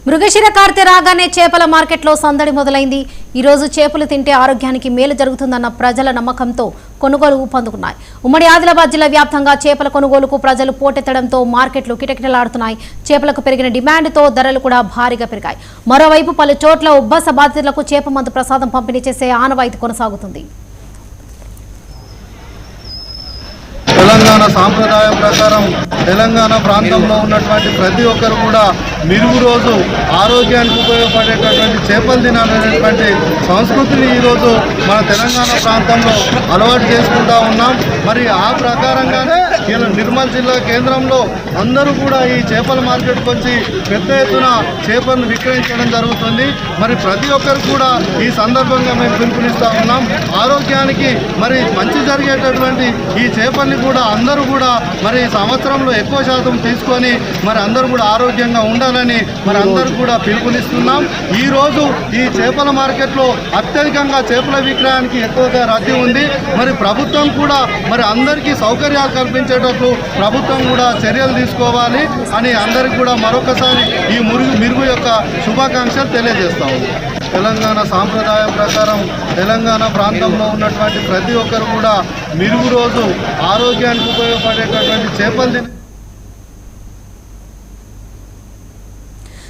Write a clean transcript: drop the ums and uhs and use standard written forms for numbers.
మృగశిర కార్తె రాగానే చేపల మార్కెట్లో సందడి మొదలైంది. ఈ రోజు చేపలు తింటే ఆరోగ్యానికి మేలు జరుగుతుందన్న ప్రజల నమ్మకంతో కొనుగోలు ఊపందుకున్నాయి. ఉమ్మడి ఆదిలాబాద్ జిల్లా వ్యాప్తంగా చేపల కొనుగోలుకు ప్రజలు పోటెత్తడంతో మార్కెట్లు కిటకిటలాడుతున్నాయి. చేపలకు పెరిగిన డిమాండ్తో ధరలు కూడా భారీగా పెరిగాయి. మరోవైపు పలు చోట్ల ఉబ్బస బాధితులకు చేప మందు ప్రసాదం పంపిణీ చేసే ఆనవాయితీ కొనసాగుతుంది. తెలంగాణ సాంప్రదాయం ప్రకారం తెలంగాణ ప్రాంతంలో ఉన్నటువంటి ప్రతి ఒక్కరు కూడా మిరుగు రోజు ఆరోగ్యానికి ఉపయోగపడేటటువంటి చేపలు తినాలనేటువంటి సంస్కృతిని ఈరోజు మన తెలంగాణ ప్రాంతంలో అలవాటు చేసుకుంటా ఉన్నాం. మరి ఆ ప్రకారంగానే ఇలా నిర్మల్ జిల్లా కేంద్రంలో అందరూ కూడా ఈ చేపల మార్కెట్కి వచ్చి పెద్ద ఎత్తున చేపలను విక్రయించడం జరుగుతుంది. మరి ప్రతి ఒక్కరు కూడా ఈ సందర్భంగా మేము పిలుపునిస్తూ ఉన్నాం. ఆరోగ్యానికి మరి మంచి జరిగేటటువంటి ఈ చేపల్ని కూడా అందరూ కూడా మరి సంవత్సరంలో ఎక్కువ శాతం తీసుకొని మరి అందరూ కూడా ఆరోగ్యంగా ఉండాలని మరి అందరూ కూడా పిలుపునిస్తున్నాం. ఈరోజు ఈ చేపల మార్కెట్లో అత్యధికంగా చేపల విక్రయానికి ఎక్కువగా రద్దీ ఉంది. మరి ప్రభుత్వం కూడా మరి అందరికీ సౌకర్యాలు కల్పించేటట్లు ప్రభుత్వం కూడా చర్యలు తీసుకోవాలి అని అందరికీ కూడా మరొకసారి ఈ మిరుగు యొక్క శుభాకాంక్షలు తెలియజేస్తాము. తెలంగాణ సాంప్రదాయం ప్రకారం తెలంగాణ ప్రాంతంలో ఉన్నటువంటి ప్రతి ఒక్కరు కూడా మిరుగు రోజు ఆరోగ్యానికి ఉపయోగపడేటటువంటి చేపలు